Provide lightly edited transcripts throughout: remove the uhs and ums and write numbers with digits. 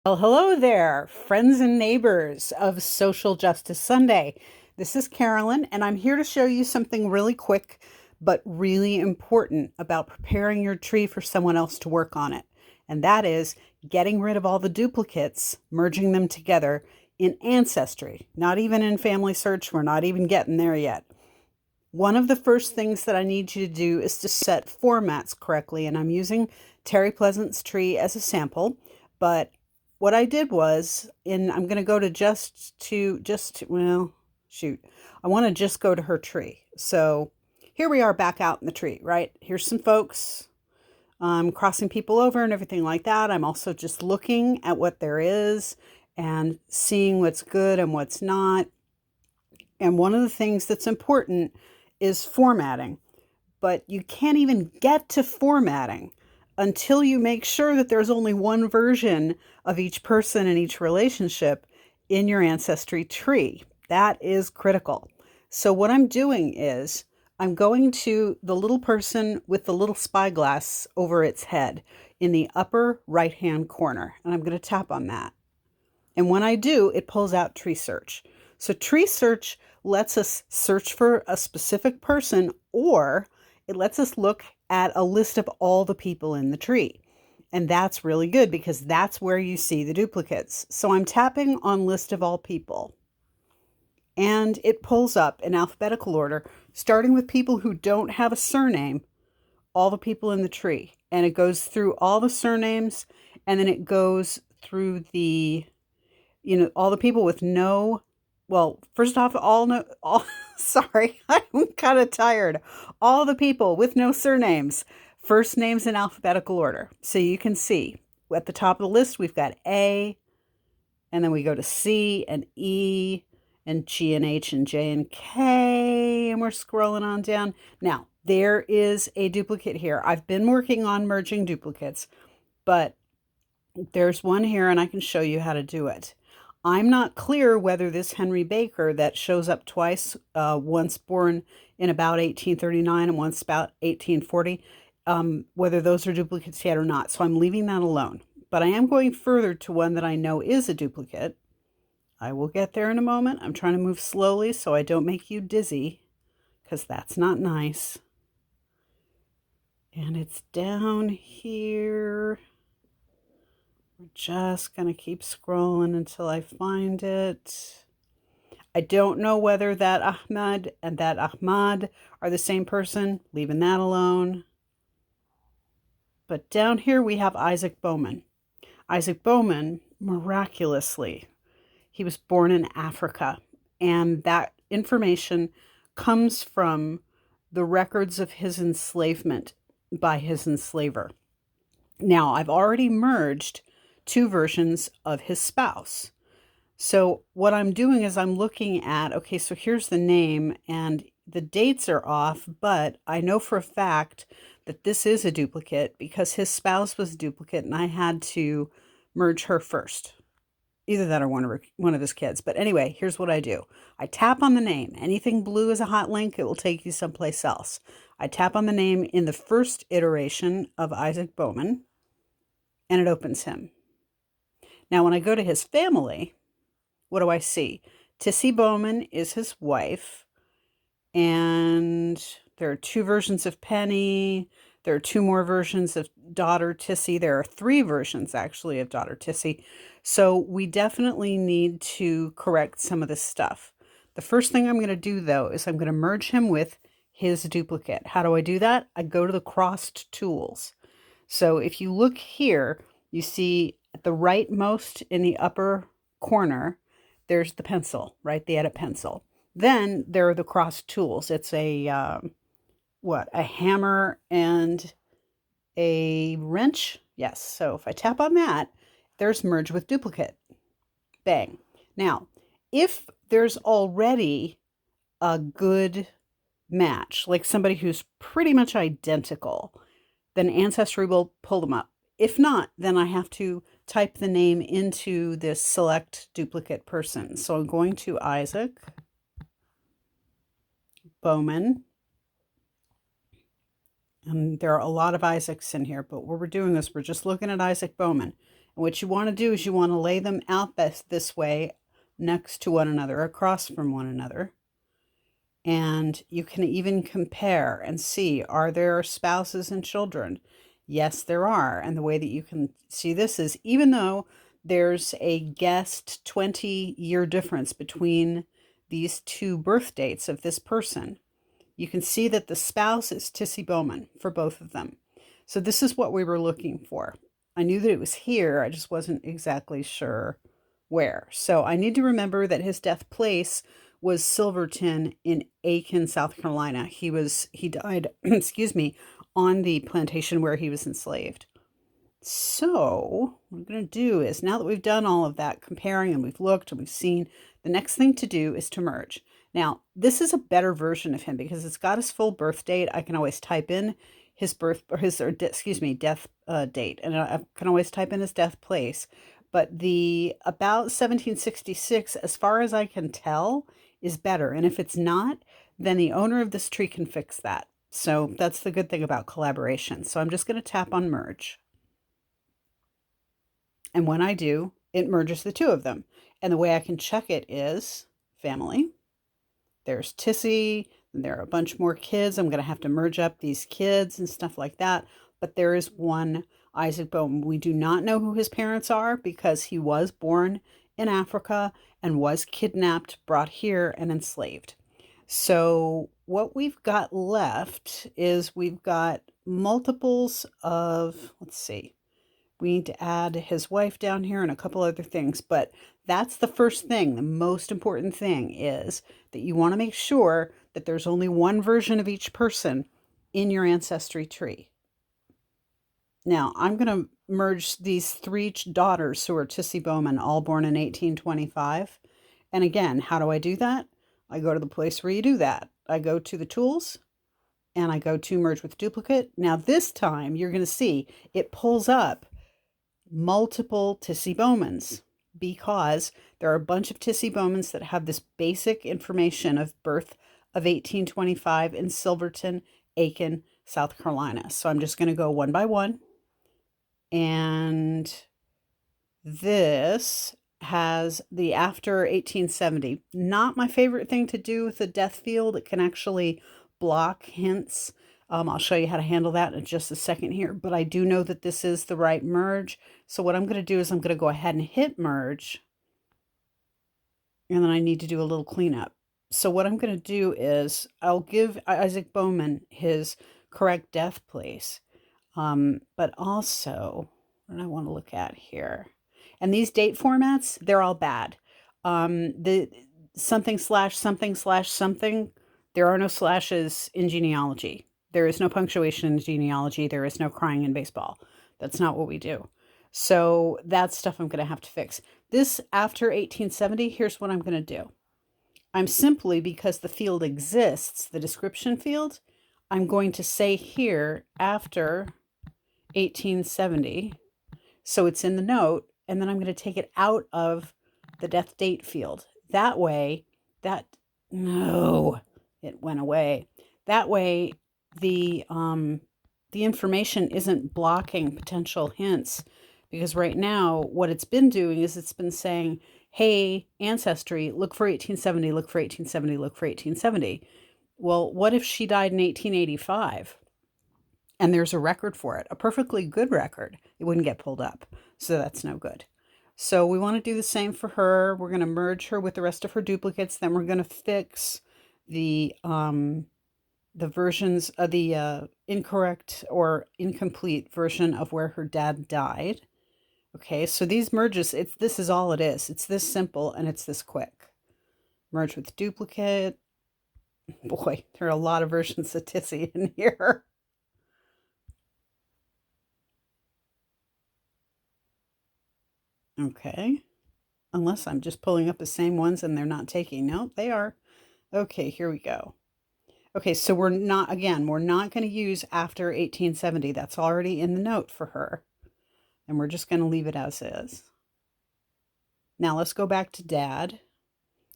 Well, hello there, friends and neighbors of Social Justice Sunday. This is Carolyn, and I'm here to show you something really quick but really important about preparing your tree for someone else to work on it. And that is getting rid of all the duplicates, merging them together in Ancestry. Not even in Family Search, we're not even getting there yet. One of the first things that I need you to do is to set formats correctly, and I'm using Terry Pleasant's tree as a sample, but what I did was, I'm going to go to I want to just go to her tree. So here we are back out in the tree, right? Here's some folks. I'm crossing people over and everything like that. I'm also just looking at what there is and seeing what's good and what's not. And one of the things that's important is formatting. But you can't even get to formatting until you make sure that there's only one version of each person and each relationship in your ancestry tree. That is critical. So what I'm doing is I'm going to the little person with the little spyglass over its head in the upper right-hand corner, and I'm going to tap on that. And when I do, it pulls out Tree Search. So Tree Search lets us search for a specific person, or it lets us look at a list of all the people in the tree. And that's really good because that's where you see the duplicates. So I'm tapping on List of All People. And it pulls up in alphabetical order, starting with people who don't have a surname, all the people in the tree. And it goes through all the surnames, and then it goes through all the people with no, well, first off, sorry, I'm kind of tired. All the people with no surnames, first names in alphabetical order. So you can see at the top of the list, we've got A, and then we go to C and E and G and H and J and K, and we're scrolling on down. Now, there is a duplicate here. I've been working on merging duplicates, but there's one here and I can show you how to do it. I'm not clear whether this Henry Baker that shows up twice, once born in about 1839 and once about 1840, whether those are duplicates yet or not. So I'm leaving that alone. But I am going further to one that I know is a duplicate. I will get there in a moment. I'm trying to move slowly so I don't make you dizzy, because that's not nice. And it's down here. We're just going to keep scrolling until I find it. I don't know whether that Ahmed and that Ahmad are the same person, leaving that alone. But down here we have Isaac Bowman. Isaac Bowman, miraculously, he was born in Africa, and that information comes from the records of his enslavement by his enslaver. Now, I've already merged two versions of his spouse. So what I'm doing is I'm looking at, okay, so here's the name and the dates are off, but I know for a fact that this is a duplicate because his spouse was a duplicate and I had to merge her first. Either that or one of his kids. But anyway, here's what I do. I tap on the name. Anything blue is a hot link. It will take you someplace else. I tap on the name in the first iteration of Isaac Bowman, and it opens him. Now, when I go to his family, what do I see? Tissy Bowman is his wife, and there are two versions of Penny. There are two more versions of daughter Tissy. There are three versions, actually, of daughter Tissy. So we definitely need to correct some of this stuff. The first thing I'm going to do, though, is I'm going to merge him with his duplicate. How do I do that? I go to the crossed tools. So if you look here, you see at the rightmost in the upper corner, there's the pencil, right? The edit pencil. Then there are the crossed tools. It's a hammer and a wrench. Yes. So if I tap on that, there's merge with duplicate. Bang. Now, if there's already a good match, like somebody who's pretty much identical, then Ancestry will pull them up. If not, then I have to type the name into this select duplicate person. So I'm going to Isaac Bowman. And there are a lot of Isaacs in here, but what we're doing is we're just looking at Isaac Bowman. And what you want to do is you want to lay them out this way next to one another, across from one another. And you can even compare and see, are there spouses and children? Yes, there are. And the way that you can see this is, even though there's a guessed 20-year difference between these two birth dates of this person, you can see that the spouse is Tissy Bowman for both of them. So this is what we were looking for. I knew that it was here, I just wasn't exactly sure where. So I need to remember that his death place was Silverton in Aiken, South Carolina. He died, excuse me, on the plantation where he was enslaved. So what I'm going to do is, now that we've done all of that comparing and we've looked and we've seen, the next thing to do is to merge. Now, this is a better version of him because it's got his full birth date. I can always type in his death date, and I can always type in his death place. But the about 1766, as far as I can tell, is better. And if it's not, then the owner of this tree can fix that. So that's the good thing about collaboration. So I'm just going to tap on merge. And when I do, it merges the two of them. And the way I can check it is family. There's Tissy, and there are a bunch more kids. I'm going to have to merge up these kids and stuff like that. But there is one Isaac Bowman. We do not know who his parents are because he was born in Africa and was kidnapped, brought here, and enslaved. So what we've got left is we've got multiples of, let's see, we need to add his wife down here and a couple other things, but that's the first thing. The most important thing is that you want to make sure that there's only one version of each person in your ancestry tree. Now, I'm going to merge these three daughters who are Tissy Bowman, all born in 1825. And again, how do I do that? I go to the place where you do that. I go to the tools and I go to merge with duplicate. Now, this time you're going to see it pulls up multiple Tissy Bowmans because there are a bunch of Tissy Bowmans that have this basic information of birth of 1825 in Silverton, Aiken, South Carolina. So I'm just going to go one by one. And this has the after 1870. Not my favorite thing to do with the death field. It can actually block hints. I'll show you how to handle that in just a second here, but I do know that this is the right merge. So what I'm going to do is I'm going to go ahead and hit merge, and then I need to do a little cleanup. So what I'm going to do is I'll give Isaac Bowman his correct death place, but also, what do I want to look at here? And these date formats, they're all bad. The something slash something slash something, there are no slashes in genealogy. There is no punctuation in genealogy. There is no crying in baseball. That's not what we do. So that's stuff I'm going to have to fix. This after 1870, here's what I'm going to do. I'm simply, because the field exists, the description field, I'm going to say here after 1870. So it's in the note, and then I'm going to take it out of the death date field. That way, no, it went away. That way, the information isn't blocking potential hints, because right now what it's been doing is it's been saying, hey, Ancestry, look for 1870, look for 1870, look for 1870. Well, what if she died in 1885 and there's a record for it, a perfectly good record? It wouldn't get pulled up, so that's no good. So we want to do the same for her. We're going to merge her with the rest of her duplicates. Then we're going to fix the versions of the incorrect or incomplete version of where her dad died. Okay, so these merges, this is all it is. It's this simple and it's this quick. Merge with duplicate. Boy, there are a lot of versions of Tissy in here. Okay, unless I'm just pulling up the same ones and they're not taking. No, they are. Okay, here we go. Okay, so we're not going to use after 1870. That's already in the note for her. And we're just going to leave it as is. Now let's go back to Dad.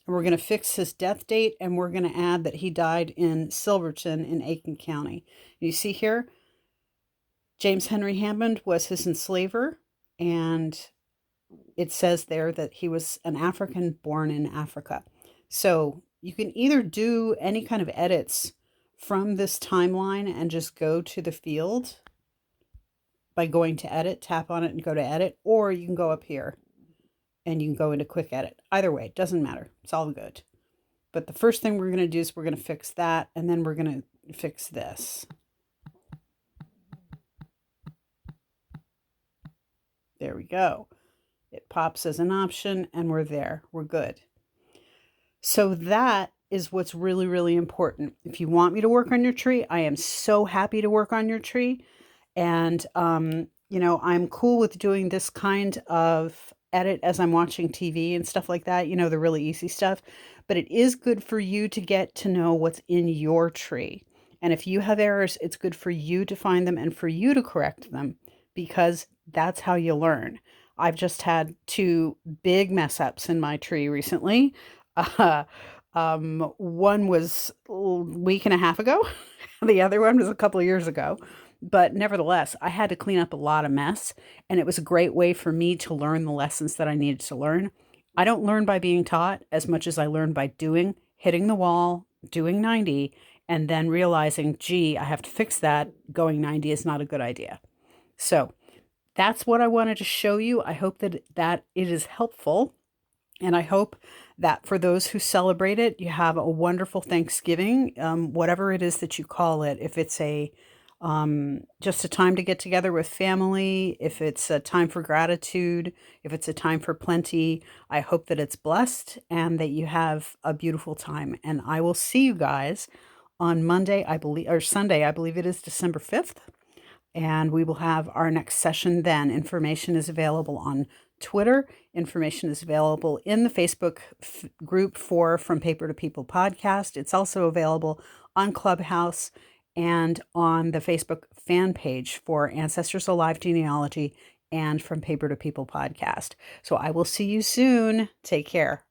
And we're going to fix his death date, and we're going to add that he died in Silverton in Aiken County. You see here, James Henry Hammond was his enslaver, and it says there that he was an African born in Africa. So you can either do any kind of edits from this timeline and just go to the field by going to edit, tap on it and go to edit, or you can go up here and you can go into quick edit. Either way, it doesn't matter. It's all good. But the first thing we're going to do is we're going to fix that, and then we're going to fix this. There we go. It pops as an option, and we're there. We're good. So that is what's really, really important. If you want me to work on your tree, I am so happy to work on your tree. And, I'm cool with doing this kind of edit as I'm watching TV and stuff like that, the really easy stuff. But it is good for you to get to know what's in your tree. And if you have errors, it's good for you to find them and for you to correct them, because that's how you learn. I've just had two big mess ups in my tree recently. Uh, one was a week and a half ago. The other one was a couple of years ago. But nevertheless, I had to clean up a lot of mess, and it was a great way for me to learn the lessons that I needed to learn. I don't learn by being taught as much as I learn by doing, hitting the wall, doing 90, and then realizing, gee, I have to fix that. Going 90 is not a good idea. So that's what I wanted to show you. I hope that it is helpful. And I hope that for those who celebrate it, you have a wonderful Thanksgiving, whatever it is that you call it. If it's just a time to get together with family, if it's a time for gratitude, if it's a time for plenty, I hope that it's blessed and that you have a beautiful time. And I will see you guys on Monday, I believe, or Sunday, I believe it is December 5th. And we will have our next session then. Information is available on Twitter. Information is available in the Facebook group for From Paper to People podcast. It's also available on Clubhouse and on the Facebook fan page for Ancestors Alive Genealogy and From Paper to People podcast. So I will see you soon. Take care.